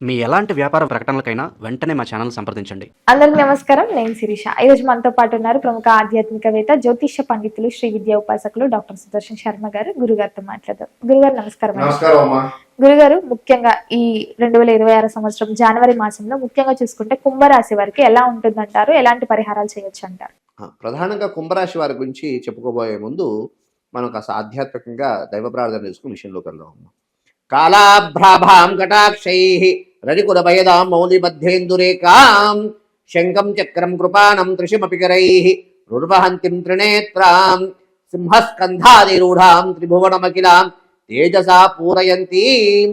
మీ ఎలాంటి వ్యాపార ప్రకటనలకైనా వెంటనే మా ఛానల్ సంప్రదించండి. అందరికీ నమస్కారం. నేను శిరీష. ఈరోజు మనతో పాటు ఉన్నారు ప్రముఖ ఆధ్యాత్మికవేత్త, జ్యోతిష్య పండితులు, శ్రీ విద్యా ఉపాసకులు డాక్టర్ సుదర్శన్ శర్మ గారు. గురుగారితో మాట్లాడదాం. గురుగారు నమస్కారం. గురుగారు, ముఖ్యంగా ఈ 2026 సంవత్సరం జనవరి మాసంలో ముఖ్యంగా చూసుకుంటే కుంభరాశి వారికి ఎలా ఉంటుందంటారు? ఎలాంటి పరిహారాలు చేయొచ్చు అంటారు? ప్రధానంగా కుంభరాశి వారి గురించి చెప్పుకోబోయే ముందు మనం కాస్త ఆధ్యాత్మికంగా దైవ ప్రార్థన చేసుకుని విషయంలోకి వెళ్దాం. కాళాభ్రాభాం కటాక్షైః రవికులభయదాం మౌలిబద్ధేందురేకాం శంఖం చక్రం కృపాణం త్రిశమపి కరైః రుర్వహంతిం త్రినేత్రాం సింహస్కంధాదిరూఢాం త్రిభువనమఖిలాం తేజసా పూరయంతీం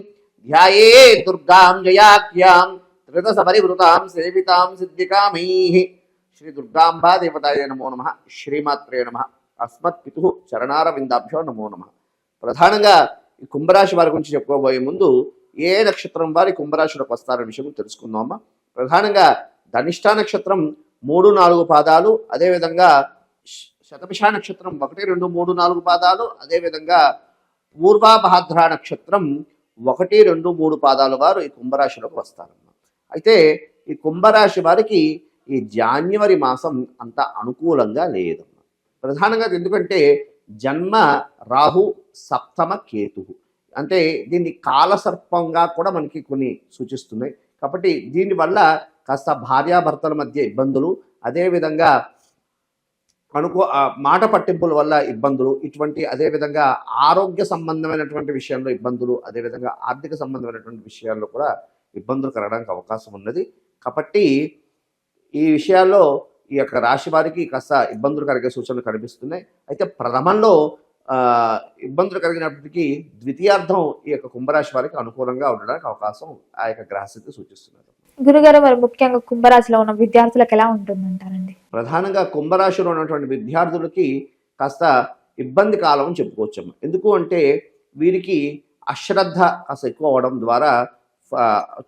ధ్యాయేత్ దుర్గాం జయాఖ్యాం త్రిదశపరివృతాం సేవితాం సిద్ధికామైః. శ్రీ దుర్గాంబా దేవతాయ నమో నమః. శ్రీమాత్రే నమః. అస్మత్ పితుః చరణారవిందాభ్యో నమో నమః. ప్రధానంగా ఈ కుంభరాశి వారి గురించి చెప్పుకోబోయే ముందు ఏ నక్షత్రం వారి కుంభరాశిలోకి వస్తారనే విషయం తెలుసుకుందామా. ప్రధానంగా ధనిష్ఠా నక్షత్రం 3, 4 పాదాలు, అదేవిధంగా శతభిష నక్షత్రం 1, 2, 3, 4 పాదాలు, అదేవిధంగా పూర్వాభాద్ర నక్షత్రం 1, 2, 3 పాదాల వారు ఈ కుంభరాశిలోకి వస్తారన్నమాట. అయితే ఈ కుంభరాశి వారికి ఈ జాన్యువరి మాసం అంత అనుకూలంగా లేదన్నమాట. ప్రధానంగా ఎందుకంటే జన్మ రాహు, సప్తమ కేతు, అంటే దీన్ని కాలసర్పంగా కూడా మనకి కొన్ని సూచిస్తున్నాయి. కాబట్టి దీనివల్ల కాస్త భార్యాభర్తల మధ్య ఇబ్బందులు, అదేవిధంగా మాట పట్టింపుల వల్ల ఇబ్బందులు, ఇటువంటి అదేవిధంగా ఆరోగ్య సంబంధమైనటువంటి విషయాల్లో ఇబ్బందులు, అదేవిధంగా ఆర్థిక సంబంధమైనటువంటి విషయాల్లో కూడా ఇబ్బందులు కలగడానికి అవకాశం ఉన్నది. కాబట్టి ఈ విషయాల్లో ఈ యొక్క రాశి వారికి కాస్త ఇబ్బందులు కలిగే సూచనలు కనిపిస్తున్నాయి. అయితే ప్రథమంలో ఇబ్బందులు కలిగినప్పటికీ ద్వితీయార్థం ఈ యొక్క కుంభరాశి వారికి అనుకూలంగా ఉండడానికి అవకాశం ఆ యొక్క గ్రహస్థితి సూచిస్తున్నారు. గురుగారు, మరి ముఖ్యంగా కుంభరాశిలో ఉన్న విద్యార్థులకు ఎలా ఉంటుందంటారండి? ప్రధానంగా కుంభరాశిలో ఉన్నటువంటి విద్యార్థులకి కాస్త ఇబ్బంది కాలం అని చెప్పుకోవచ్చు. ఎందుకు అంటే వీరికి అశ్రద్ధ కాస్త ఎక్కువ అవడం ద్వారా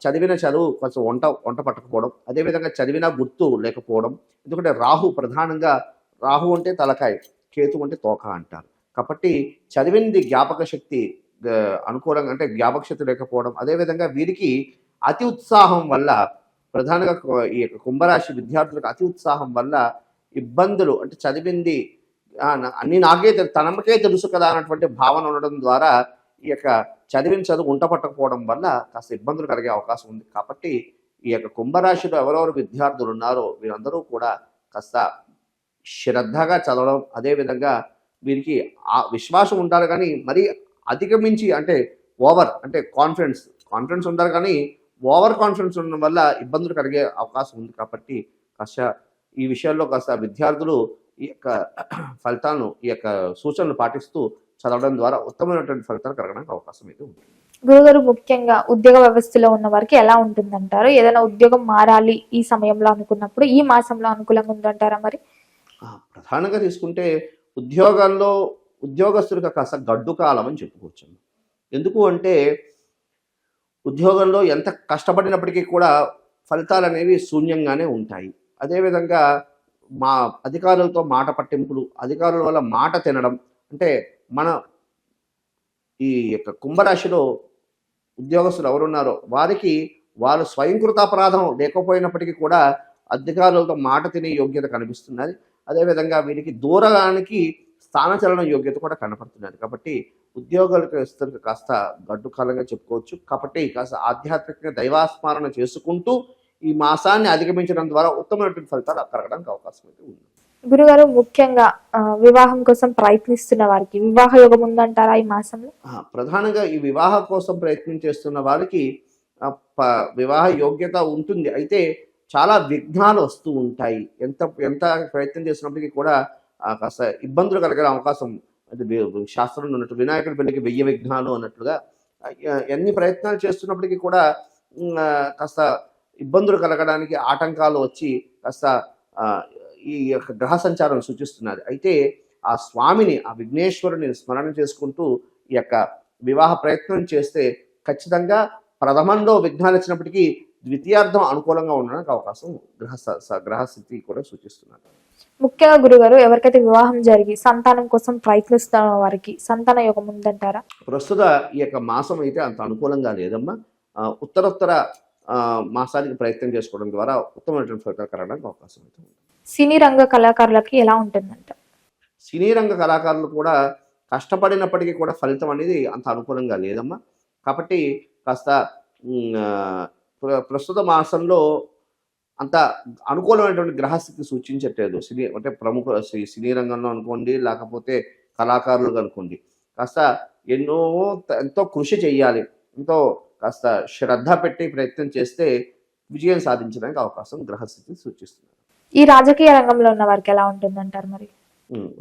చదివిన చదువు కొంచెం వంట పట్టకపోవడం, అదేవిధంగా చదివిన గుర్తు లేకపోవడం. ఎందుకంటే ప్రధానంగా రాహు అంటే తలకాయ, కేతు అంటే తోక అంటారు. కాబట్టి చదివింది జ్ఞాపక శక్తి అనుకూలంగా, అంటే జ్ఞాపక శక్తి లేకపోవడం, అదేవిధంగా వీరికి అతి ఉత్సాహం వల్ల, ప్రధానంగా ఈ యొక్క కుంభరాశి విద్యార్థులకు అతి ఉత్సాహం వల్ల ఇబ్బందులు, అంటే చదివింది అన్ని తనకే తెలుసు కదా అన్నటువంటి భావన ఉండడం ద్వారా ఈ యొక్క చదివిన చదువు ఉంట పట్టకపోవడం వల్ల కాస్త ఇబ్బందులు కలిగే అవకాశం ఉంది. కాబట్టి ఈ యొక్క కుంభరాశిలో ఎవరెవరు విద్యార్థులు ఉన్నారో వీరందరూ కూడా కాస్త శ్రద్ధగా చదవడం, అదేవిధంగా వీరికి ఆ విశ్వాసం ఉండాలి, కానీ మరీ అధిగమించి అంటే కాన్ఫిడెన్స్ ఉండాలి, కానీ ఓవర్ కాన్ఫిడెన్స్ ఉండడం వల్ల ఇబ్బందులు కలిగే అవకాశం ఉంది. కాబట్టి కాస్త ఈ విషయాల్లో కాస్త విద్యార్థులు ఈ యొక్క ఫలితాలను, ఈ యొక్క సూచనలు పాటిస్తూ చదవడం ద్వారా ఉత్తమమైనటువంటి ఫలితాలు కలగడానికి అవకాశం అయితే ఉంది. గురుగారు, ముఖ్యంగా ఉద్యోగ వ్యవస్థలో ఉన్న వారికి ఎలా ఉంటుందంటారు? ఏదైనా ఉద్యోగం మారాలి ఈ సమయంలో అనుకున్నప్పుడు ఈ మాసంలో అనుకూలంగా ఉందంటారా? మరి ప్రధానంగా తీసుకుంటే ఉద్యోగాల్లో ఉద్యోగస్తులకు కాస్త గడ్డు కాలం అని చెప్పుకోవచ్చు. ఎందుకు అంటే ఉద్యోగంలో ఎంత కష్టపడినప్పటికీ కూడా ఫలితాలు అనేవి శూన్యంగానే ఉంటాయి. అదేవిధంగా అధికారులతో మాట పట్టింపులు, అధికారుల వల్ల మాట తినడం, అంటే ఈ యొక్క కుంభరాశిలో ఉద్యోగస్తులు ఎవరున్నారో వారికి వాళ్ళు స్వయంకృతాపరాధం లేకపోయినప్పటికీ కూడా అధికారులతో మాట తినే యోగ్యత కనిపిస్తున్నది. అదేవిధంగా వీరికి దూరానికి స్థానచలన యోగ్యత కూడా కనపడుతున్నది. కాబట్టి ఉద్యోగులకు కాస్త గడ్డు కాలంగా చెప్పుకోవచ్చు. కాబట్టి కాస్త ఆధ్యాత్మికంగా దైవాస్మరణ చేసుకుంటూ ఈ మాసాన్ని అధిగమించడం ద్వారా ఉత్తమమైనటువంటి ఫలితాలు కలగడానికి అవకాశం అయితే ఉంది. గురుగారు, ముఖ్యంగా వివాహం కోసం ప్రయత్నిస్తున్న వారికి వివాహ యోగం ఉందంటారా ఈ మాసంలో? ప్రధానంగా ఈ వివాహం కోసం ప్రయత్నం చేస్తున్న వారికి వివాహ యోగ్యత ఉంటుంది. అయితే చాలా విఘ్నాలు వస్తూ ఉంటాయి. ఎంత ప్రయత్నం చేసినప్పటికీ కూడా కాస్త ఇబ్బందులు కలిగే అవకాశం, శాస్త్రంలో ఉన్నట్టు వినాయకుడి పెళ్లికి 1000 విఘ్నాలు అన్నట్లుగా ఎన్ని ప్రయత్నాలు చేస్తున్నప్పటికీ కూడా కాస్త ఇబ్బందులు కలగడానికి ఆటంకాలు వచ్చి కాస్త ఈ యొక్క గ్రహ సంచారం సూచిస్తున్నది. అయితే ఆ స్వామిని, ఆ విఘ్నేశ్వరుని స్మరణ చేసుకుంటూ ఈ యొక్క వివాహ ప్రయత్నం చేస్తే ఖచ్చితంగా ప్రథమంలో విఘ్నాలు వచ్చినప్పటికీ ద్వితీయార్థం అనుకూలంగా ఉండడానికి అవకాశం గ్రహస్థితి కూడా సూచిస్తున్నారు. ముఖ్యంగా గురుగారు, ఎవరికైతే వివాహం జరిగి సంతానం కోసం ప్రయత్నిస్తున్న వారికి సంతాన యోగం ఉందంటారా? ప్రస్తుత ఈ యొక్క మాసం అయితే అంత అనుకూలంగా లేదమ్మా. ఉత్తరోత్తర మాసానికి ప్రయత్నం చేసుకోవడం ద్వారా ఉత్తమమైనటువంటి ఫలితాలు కలగడానికి అవకాశం అయితే ఉంది. సినీ రంగ కళాకారులకి ఎలా ఉంటుందంట? సినీ రంగ కళాకారులు కూడా కష్టపడినప్పటికీ కూడా ఫలితం అనేది అంత అనుకూలంగా లేదమ్మా. కాబట్టి కాస్త ప్రస్తుత మాసంలో అంత అనుకూలమైనటువంటి గ్రహస్థితి సూచించట్లేదు. సినీ అంటే ప్రముఖ సినీ రంగంలో అనుకోండి, లేకపోతే కళాకారులు అనుకోండి, కాస్త ఎంతో కృషి చేయాలి, ఎంతో కాస్త శ్రద్ధ పెట్టి ప్రయత్నం చేస్తే విజయం సాధించడానికి అవకాశం గ్రహస్థితి సూచిస్తుంది. ఈ రాజకీయ రంగంలో ఉన్న వారికి ఎలా ఉంటుందంటారు మరి?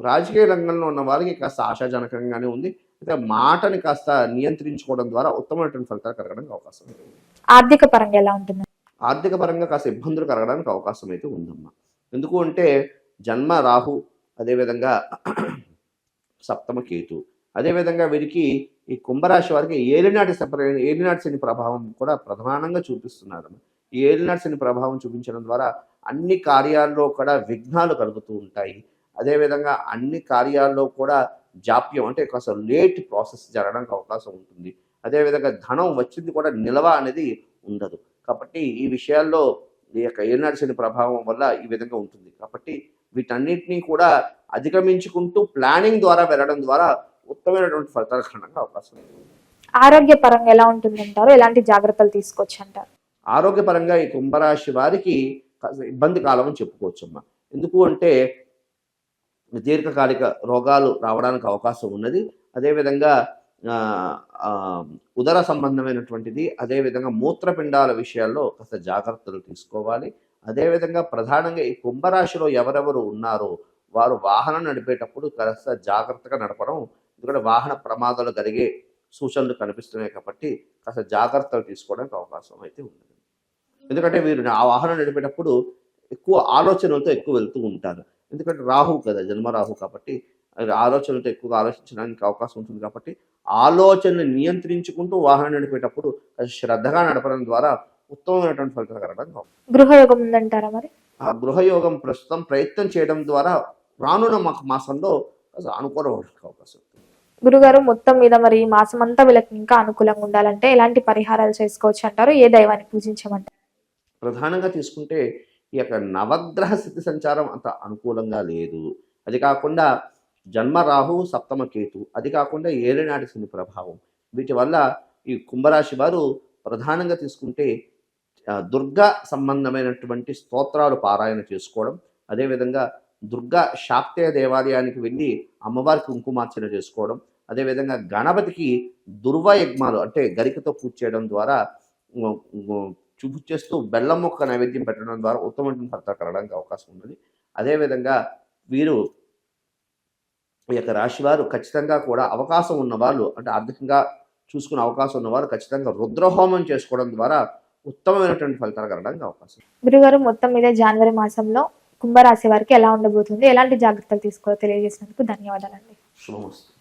రాజకీయ రంగంలో ఉన్న వారికి కాస్త ఆశాజనకంగానే ఉంది. అయితే మాటని కాస్త నియంత్రించుకోవడం ద్వారా ఉత్తమమైనటువంటి ఫలితాలు కలగడానికి అవకాశం ఉంది. ఆర్థిక పరంగా ఎలా ఉంటుంది? ఆర్థిక పరంగా కాస్త ఇబ్బందులు కలగడానికి అవకాశం అయితే ఉందమ్మా. ఎందుకు అంటే జన్మ రాహు, అదేవిధంగా సప్తమ కేతు, అదేవిధంగా వీరికి ఈ కుంభరాశి వారికి ఏలినాటి శని ప్రభావం కూడా ప్రధానంగా చూపిస్తున్నారు. ఈ ఏలినాటి శని ప్రభావం చూపించడం ద్వారా అన్ని కార్యాల్లో కూడా విఘ్నాలు కలుగుతూ ఉంటాయి. అదేవిధంగా అన్ని కార్యాల్లో కూడా జాప్యం, అంటే కాస్త లేట్ ప్రాసెస్ జరగడానికి అవకాశం ఉంటుంది. అదేవిధంగా ధనం వచ్చింది కూడా నిల్వ అనేది ఉండదు. కాబట్టి ఈ విషయాల్లో ఈ యొక్క ఏలినాటి శని ప్రభావం వల్ల ఈ విధంగా ఉంటుంది. కాబట్టి వీటన్నిటినీ కూడా అధిగమించుకుంటూ ప్లానింగ్ ద్వారా వెళ్ళడం ద్వారా ఉత్తమమైనటువంటి ఫలితాలు కలగడానికి అవకాశం ఉంది. ఆరోగ్య పరంగా ఎలా ఉంటుందంటారు? ఎలాంటి జాగ్రత్తలు తీసుకోవచ్చు అంటారు? ఆరోగ్యపరంగా ఈ కుంభరాశి వారికి ఇబ్బంది కాలం అని చెప్పుకోవచ్చమ్మా. ఎందుకు అంటే దీర్ఘకాలిక రోగాలు రావడానికి అవకాశం ఉన్నది. అదేవిధంగా ఉదర సంబంధమైనటువంటిది, అదేవిధంగా మూత్రపిండాల విషయాల్లో కాస్త జాగ్రత్తలు తీసుకోవాలి. అదేవిధంగా ప్రధానంగా ఈ కుంభరాశిలో ఎవరెవరు ఉన్నారో వారు వాహనం నడిపేటప్పుడు కాస్త జాగ్రత్తగా నడపడం, ఎందుకంటే వాహన ప్రమాదాలు కలిగే సూచనలు కనిపిస్తున్నాయి. కాబట్టి కాస్త జాగ్రత్తలు తీసుకోవడానికి అవకాశం అయితే ఉన్నది. ఎందుకంటే వీరు ఆ వాహనం నడిపేటప్పుడు ఎక్కువ ఆలోచనలతో ఎక్కువ వెళ్తూ ఉంటారు. ఎందుకంటే రాహు కదా, జన్మరాహు, కాబట్టి ఆలోచనలతో ఎక్కువగా ఆలోచించడానికి అవకాశం ఉంటుంది. కాబట్టి ఆలోచనలు నియంత్రించుకుంటూ వాహనం నడిపేటప్పుడు శ్రద్ధగా నడపడం ద్వారా ఉత్తమమైనటువంటి ఫలితాలు కలగడానికి. గృహయోగం ఉందంటారా మరి? ఆ గృహయోగం ప్రస్తుతం ప్రయత్నం చేయడం ద్వారా రానున్న మాసంలో అనుకూలమవడానికి అవకాశం ఉంటుంది. గురుగారు, మొత్తం మీద మరి ఈ మాసం అంతా వీళ్ళకి ఇంకా అనుకూలంగా ఉండాలంటే ఎలాంటి పరిహారాలు చేసుకోవచ్చు అంటారు? ఏ దైవాన్ని పూజించమంటారు? ప్రధానంగా తీసుకుంటే ఈ యొక్క నవగ్రహ స్థితి సంచారం అంత అనుకూలంగా లేదు. అది కాకుండా జన్మ రాహు, సప్తమ కేతు, అది కాకుండా ఏలినాటి శని ప్రభావం, వీటి వల్ల ఈ కుంభరాశి వారు ప్రధానంగా తీసుకుంటే దుర్గా సంబంధమైనటువంటి స్తోత్రాలు పారాయణ చేసుకోవడం, అదేవిధంగా దుర్గా శాక్తేయ దేవాలయానికి వెళ్ళి అమ్మవారికి కుంకుమార్చన చేసుకోవడం, అదేవిధంగా గణపతికి దుర్వయజ్ఞాలు అంటే గరికతో పూజ చేయడం ద్వారా పూజ చేస్తూ బెల్లం మొక్క నైవేద్యం పెట్టడం ద్వారా ఉత్తమమైన ఫలితాలు కలగడానికి అవకాశం ఉన్నది. అదేవిధంగా వీరు ఈ యొక్క రాశి వారు ఖచ్చితంగా కూడా అవకాశం ఉన్నవాళ్ళు, అంటే ఆర్థికంగా చూసుకునే అవకాశం ఉన్నవారు ఖచ్చితంగా రుద్రహోమం చేసుకోవడం ద్వారా ఉత్తమమైనటువంటి ఫలితాలు కలగడానికి అవకాశం. గురుగారు, మొత్తం మీద జనవరి మాసంలో కుంభరాశి వారికి ఎలా ఉండబోతుంది, ఎలాంటి జాగ్రత్తలు తీసుకోవాలో తెలియజేసినందుకు ధన్యవాదాలండి. శుభమస్తు.